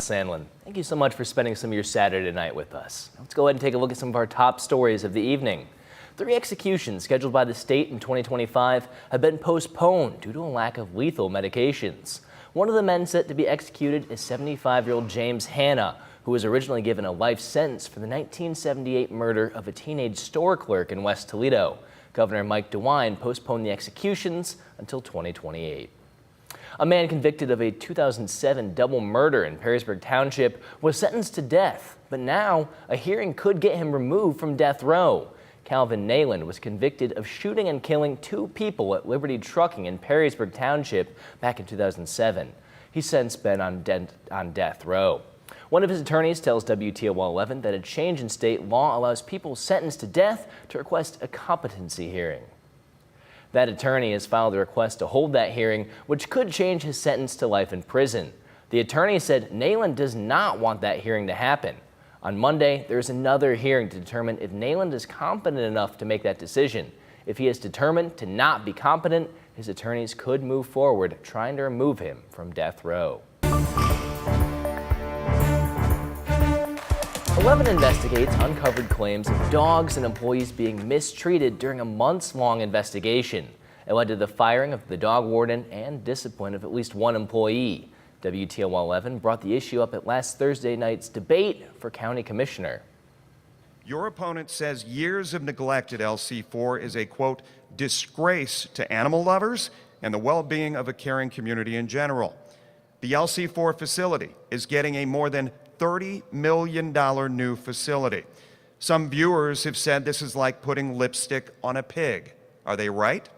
Sandlin, thank you so much for spending some of your Saturday night with us. Let's go ahead and take a look at some of our top stories of the evening. 3 executions scheduled by the state in 2025 have been postponed due to a lack of lethal medications. One of the men set to be executed is 75-year-old James Hanna, who was originally given a life sentence for the 1978 murder of a teenage store clerk in West Toledo. Governor Mike DeWine postponed the executions until 2028. A man convicted of a 2007 double murder in Perrysburg Township was sentenced to death, but now a hearing could get him removed from death row. Calvin Nayland was convicted of shooting and killing 2 people at Liberty Trucking in Perrysburg Township back in 2007. He's since been on death row. One of his attorneys tells WTOL 11 that a change in state law allows people sentenced to death to request a competency hearing. That attorney has filed a request to hold that hearing, which could change his sentence to life in prison. The attorney said Nayland does not want that hearing to happen. On Monday, there is another hearing to determine if Nayland is competent enough to make that decision. If he is determined to not be competent, his attorneys could move forward trying to remove him from death row. 11 Investigates uncovered claims of dogs and employees being mistreated during a months-long investigation. It led to the firing of the dog warden and discipline of at least 1 employee. WTOL 11 brought the issue up at last Thursday night's debate for County Commissioner. Your opponent says years of neglect at LC4 is a, quote, disgrace to animal lovers and the well-being of a caring community in general. The LC4 facility is getting a more than $30 million new facility. Some viewers have said this is like putting lipstick on a pig. Are they right?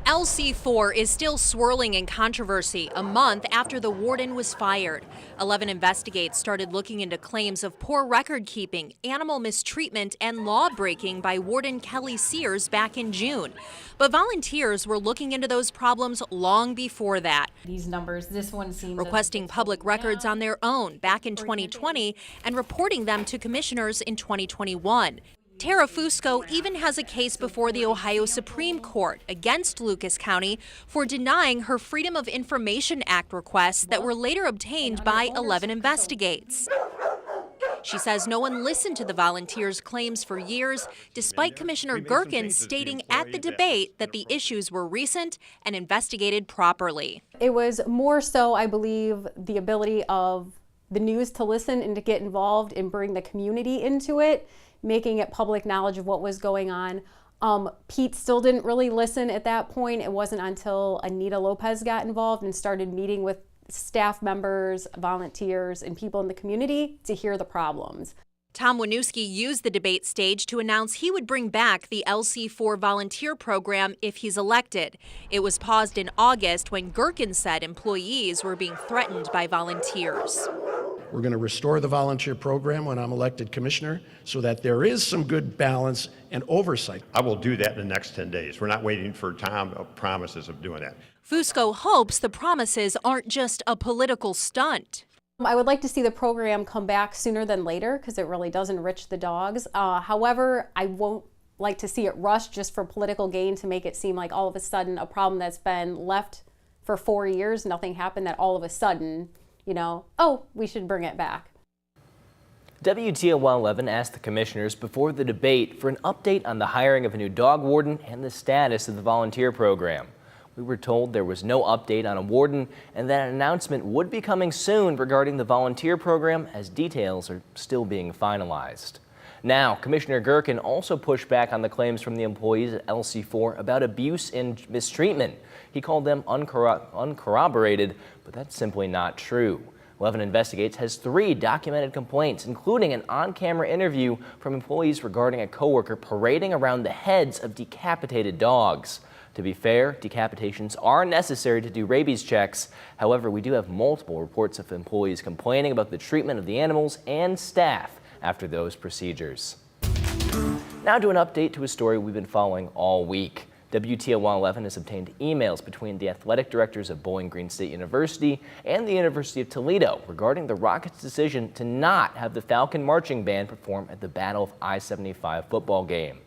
LC4 is still swirling in controversy a month after the warden was fired. 11 Investigates started looking into claims of poor record keeping, animal mistreatment, and law breaking by Warden Kelly Sears back in June. But volunteers were looking into those problems long before that. These numbers, this one seems requesting public records on their own back in 2020 and reporting them to commissioners in 2021. Tara Fusco even has a case before the Ohio Supreme Court against Lucas County for denying her Freedom of Information Act requests that were later obtained by 11 Investigates. She says no one listened to the volunteers' claims for years, despite Commissioner Gerken stating at the debate that the issues were recent and investigated properly. It was more so, I believe, the ability of the news to listen and to get involved and bring the community into it, making it public knowledge of what was going on. Pete still didn't really listen at that point. It wasn't until Anita Lopez got involved and started meeting with staff members, volunteers, and people in the community to hear the problems. Tom Winooski used the debate stage to announce he would bring back the LC4 volunteer program if he's elected. It was paused in August when Gerken said employees were being threatened by volunteers. We're going to restore the volunteer program when I'm elected commissioner so that there is some good balance and oversight. I will do that in the next 10 days. We're not waiting for Tom promises of doing that. Fusco hopes the promises aren't just a political stunt. I would like to see the program come back sooner than later because it really does enrich the dogs. However, I won't like to see it rushed just for political gain to make it seem like all of a sudden a problem that's been left for 4 years, nothing happened, that all of a sudden, you know, oh, we should bring it back. WTOL 11 asked the commissioners before the debate for an update on the hiring of a new dog warden and the status of the volunteer program. We were told there was no update on a warden and that an announcement would be coming soon regarding the volunteer program as details are still being finalized. Now, Commissioner Gerken also pushed back on the claims from the employees at LC4 about abuse and mistreatment. He called them uncorroborated, but that's simply not true. 11 Investigates has 3 documented complaints, including an on-camera interview from employees regarding a coworker parading around the heads of decapitated dogs. To be fair, decapitations are necessary to do rabies checks. However, we do have multiple reports of employees complaining about the treatment of the animals and staff after those procedures. Now to an update to a story we've been following all week. WTOL 11 has obtained emails between the athletic directors of Bowling Green State University and the University of Toledo regarding the Rockets' decision to not have the Falcon Marching Band perform at the Battle of I-75 football game.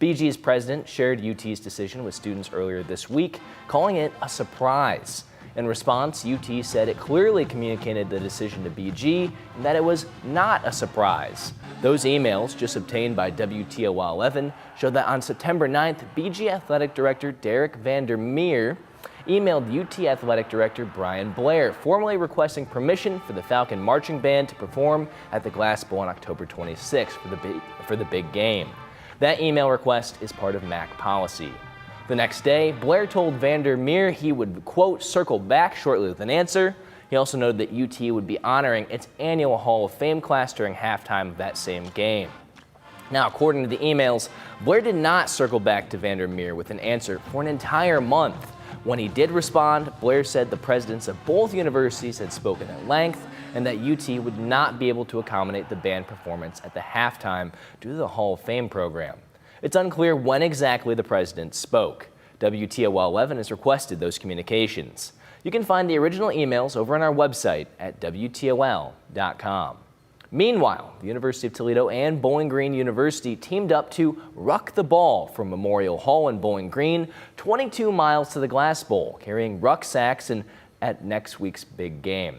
BG's president shared UT's decision with students earlier this week, calling it a surprise. In response, UT said it clearly communicated the decision to BG and that it was not a surprise. Those emails, just obtained by WTOL 11, showed that on September 9th, BG Athletic Director Derek Vandermeer emailed UT Athletic Director Brian Blair, formally requesting permission for the Falcon Marching Band to perform at the Glass Bowl on October 26th for the big game. That email request is part of MAC policy. The next day, Blair told Vandermeer he would, quote, circle back shortly with an answer. He also noted that UT would be honoring its annual Hall of Fame class during halftime of that same game. Now, according to the emails, Blair did not circle back to Vandermeer with an answer for an entire month. When he did respond, Blair said the presidents of both universities had spoken at length and that UT would not be able to accommodate the band performance at the halftime due to the Hall of Fame program. It's unclear when exactly the president spoke. WTOL 11 has requested those communications. You can find the original emails over on our website at WTOL.com. Meanwhile, the University of Toledo and Bowling Green University teamed up to Ruck the Ball from Memorial Hall in Bowling Green, 22 miles to the Glass Bowl, carrying rucksacks at next week's big game.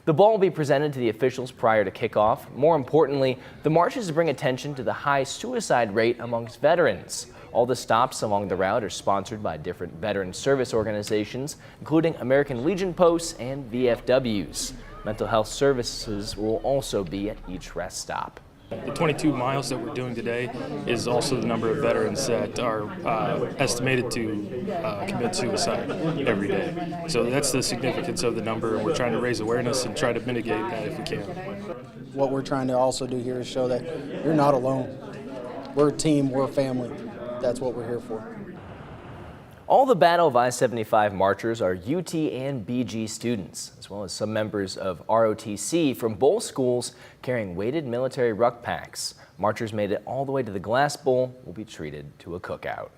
The ball will be presented to the officials prior to kickoff. More importantly, the marches bring attention to the high suicide rate amongst veterans. All the stops along the route are sponsored by different veteran service organizations, including American Legion posts and VFWs. Mental health services will also be at each rest stop. The 22 miles that we're doing today is also the number of veterans that are estimated to commit suicide every day. So that's the significance of the number, and we're trying to raise awareness and try to mitigate that if we can. What we're trying to also do here is show that you're not alone. We're a team, we're a family. That's what we're here for. All the Battle of I-75 marchers are UT and BG students, as well as some members of ROTC from both schools carrying weighted military ruck packs. Marchers made it all the way to the Glass Bowl, will be treated to a cookout.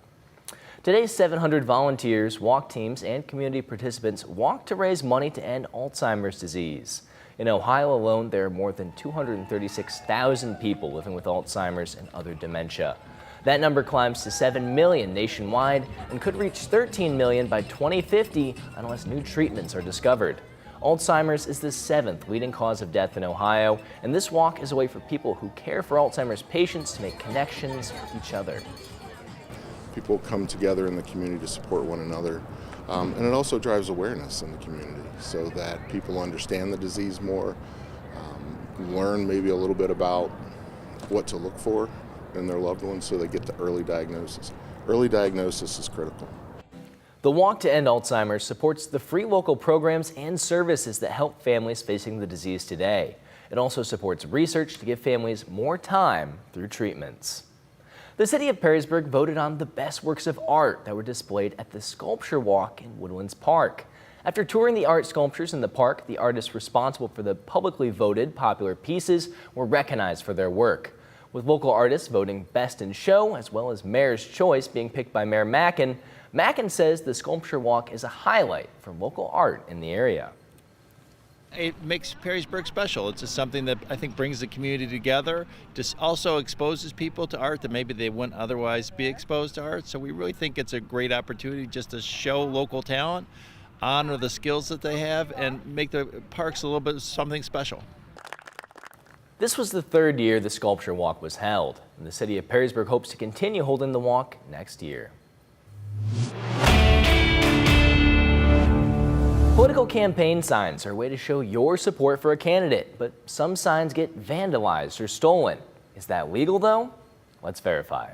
Today's 700 volunteers, walk teams, and community participants walked to raise money to end Alzheimer's disease. In Ohio alone, there are more than 236,000 people living with Alzheimer's and other dementia. That number climbs to 7 million nationwide and could reach 13 million by 2050 unless new treatments are discovered. Alzheimer's is the 7th leading cause of death in Ohio, and this walk is a way for people who care for Alzheimer's patients to make connections with each other. People come together in the community to support one another, and it also drives awareness in the community so that people understand the disease more, learn maybe a little bit about what to look for in their loved ones so they get the early diagnosis. Early diagnosis is critical. The Walk to End Alzheimer's supports the free local programs and services that help families facing the disease today. It also supports research to give families more time through treatments. The city of Perrysburg voted on the best works of art that were displayed at the Sculpture Walk in Woodlands Park. After touring the art sculptures in the park, the artists responsible for the publicly voted popular pieces were recognized for their work. With local artists voting Best in Show, as well as Mayor's Choice being picked by Mayor Mackin, Mackin says the Sculpture Walk is a highlight for local art in the area. It makes Perrysburg special. It's just something that I think brings the community together, just also exposes people to art that maybe they wouldn't otherwise be exposed to art. So we really think it's a great opportunity just to show local talent, honor the skills that they have, and make the parks a little bit something special. This was the 3rd year the Sculpture Walk was held, and the city of Perrysburg hopes to continue holding the walk next year. Political campaign signs are a way to show your support for a candidate, but some signs get vandalized or stolen. Is that legal though? Let's verify.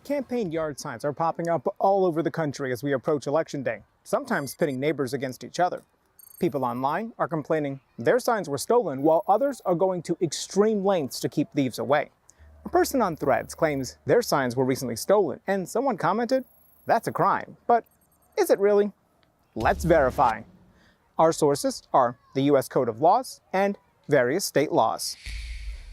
Campaign yard signs are popping up all over the country as we approach Election Day, sometimes pitting neighbors against each other. People online are complaining their signs were stolen, while others are going to extreme lengths to keep thieves away. A person on Threads claims their signs were recently stolen, and someone commented, "That's a crime." But is it really? Let's verify. Our sources are the U.S. Code of Laws and various state laws.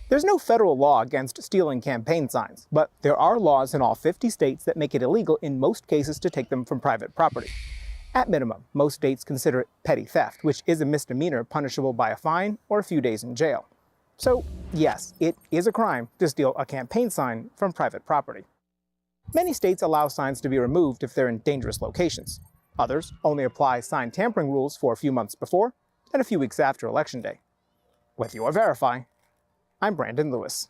There's no federal law against stealing campaign signs, but there are laws in all 50 states that make it illegal in most cases to take them from private property. At minimum, most states consider it petty theft, which is a misdemeanor punishable by a fine or a few days in jail. So, yes, it is a crime to steal a campaign sign from private property. Many states allow signs to be removed if they're in dangerous locations. Others only apply sign tampering rules for a few months before and a few weeks after Election Day. With your Verify, I'm Brandon Lewis.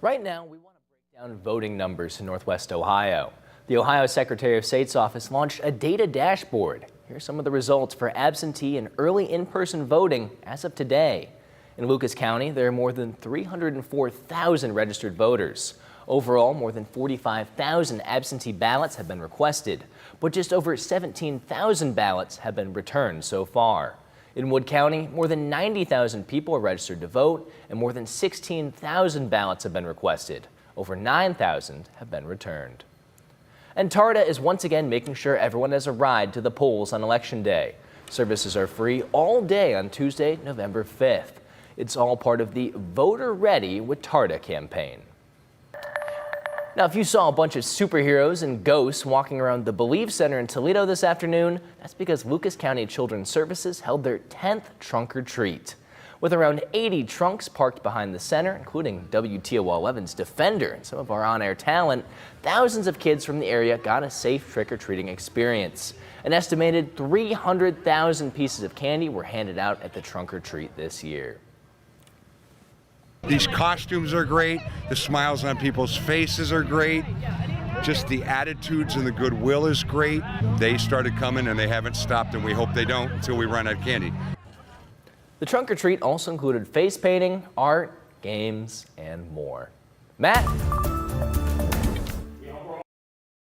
Right now, we want to break down voting numbers in Northwest Ohio. The Ohio Secretary of State's office launched a data dashboard. Here's some of the results for absentee and early in-person voting as of today. In Lucas County, there are more than 304,000 registered voters. Overall, more than 45,000 absentee ballots have been requested, but just over 17,000 ballots have been returned so far. In Wood County, more than 90,000 people are registered to vote, and more than 16,000 ballots have been requested. Over 9,000 have been returned. And TARDA is once again making sure everyone has a ride to the polls on Election Day. Services are free all day on Tuesday, November 5th. It's all part of the Voter Ready with TARDA campaign. Now, if you saw a bunch of superheroes and ghosts walking around the Believe Center in Toledo this afternoon, that's because Lucas County Children's Services held their 10th Trunk or Treat. With around 80 trunks parked behind the center, including WTOL 11's Defender and some of our on-air talent, thousands of kids from the area got a safe trick-or-treating experience. An estimated 300,000 pieces of candy were handed out at the Trunk or Treat this year. These costumes are great. The smiles on people's faces are great. Just the attitudes and the goodwill is great. They started coming and they haven't stopped, and we hope they don't until we run out of candy. The Trunk or Treat also included face painting, art, games, and more. Matt?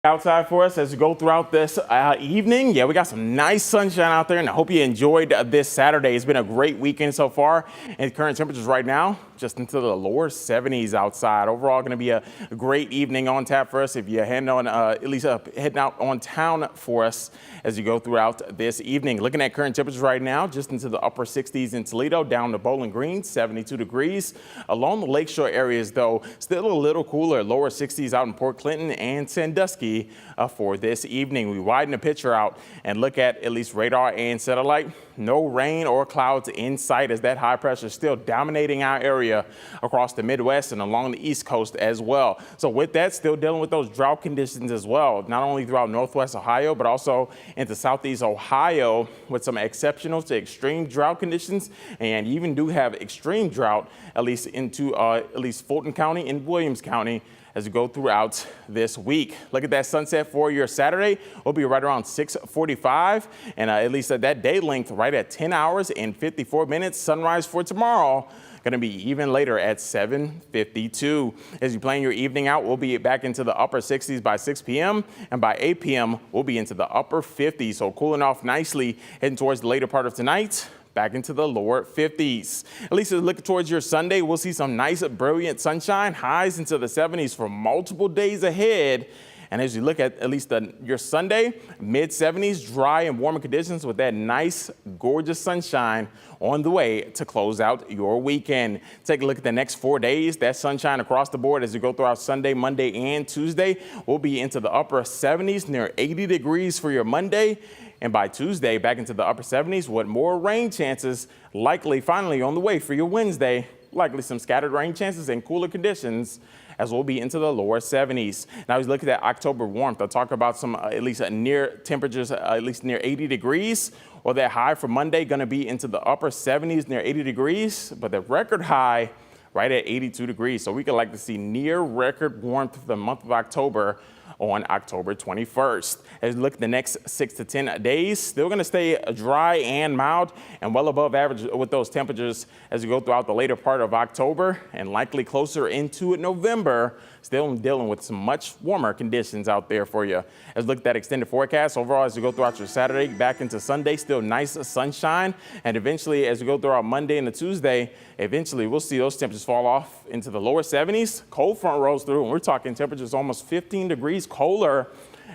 Outside for us as we go throughout this evening. Yeah, we got some nice sunshine out there, and I hope you enjoyed this Saturday. It's been a great weekend so far, and current temperatures right now just into the lower 70s outside. Overall, going to be a great evening on tap for us if you're heading on heading out on town for us as you go throughout this evening. Looking at current temperatures right now, just into the upper 60s in Toledo, down to Bowling Green, 72 degrees. Along the lakeshore areas, though, still a little cooler, lower 60s out in Port Clinton and Sandusky for this evening. We widen the picture out and look at least radar and satellite. No rain or clouds in sight as that high pressure is still dominating our area across the Midwest and along the East Coast as well. So with that, still dealing with those drought conditions as well, not only throughout Northwest Ohio, but also into Southeast Ohio with some exceptional to extreme drought conditions. And you even do have extreme drought, at least into at least Fulton County and Williams County as we go throughout this week. Look at that sunset for your Saturday. We'll be right around 6:45, and at least at that day length right at 10 hours and 54 minutes. Sunrise for tomorrow going to be even later at 7:52. As you plan your evening out, we'll be back into the upper 60s by 6 p.m. and by 8 p.m. we'll be into the upper 50s. So cooling off nicely heading towards the later part of tonight. Back into the lower 50s. At least as we look towards your Sunday, we'll see some nice, brilliant sunshine, highs into the 70s for multiple days ahead. And as you look at least your Sunday, mid 70s, dry and warmer conditions with that nice, gorgeous sunshine on the way to close out your weekend. Take a look at the next 4 days. That sunshine across the board as you go throughout Sunday, Monday, and Tuesday. We'll be into the upper 70s, near 80 degrees for your Monday. And by Tuesday, back into the upper 70s with more rain chances likely finally on the way for your Wednesday. Likely some scattered rain chances and cooler conditions as we'll be into the lower 70s. Now, as we look at that October warmth, I'll talk about some at least near temperatures, at least near 80 degrees, or that high for Monday going to be into the upper 70s, near 80 degrees, but the record high right at 82 degrees. So we could like to see near record warmth for the month of October on October 21st. As we look at the next 6 to 10 days, still going to stay dry and mild and well above average with those temperatures as we go throughout the later part of October and likely closer into November. Still dealing with some much warmer conditions out there for you. As we look at that extended forecast, overall as you go throughout your Saturday back into Sunday, still nice sunshine. And eventually as we go throughout Monday and the Tuesday, eventually we'll see those temperatures fall off into the lower 70s. Cold front rolls through and we're talking temperatures almost 15 degrees colder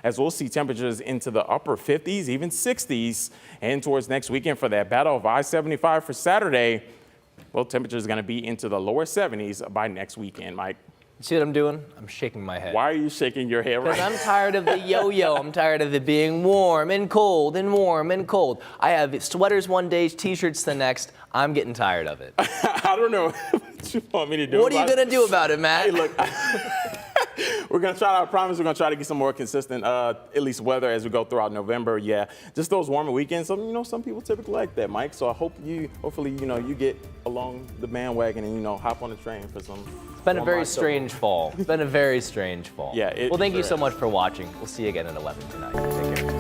as we'll see temperatures into the upper 50s, even 60s, and towards next weekend for that battle of I-75 for Saturday. Well, temperatures are going to be into the lower 70s by next weekend, Mike. See what I'm doing? I'm shaking my head. Why are you shaking your head right now? Because I'm tired of the yo-yo. I'm tired of it being warm and cold and warm and cold. I have sweaters one day, t-shirts the next. I'm getting tired of it. I don't know what you want me to do. What are you going to do about it, Matt? Hey, look. We're going to try, I promise we're going to try to get some more consistent, at least weather as we go throughout November. Yeah, just those warmer weekends. Some people typically like that, Mike. So I hope hopefully, you get along the bandwagon and, hop on the train for some. It's been a very strange fall. It's been a very strange fall. Yeah. Well, thank you so much for watching. We'll see you again at 11 tonight. Take care.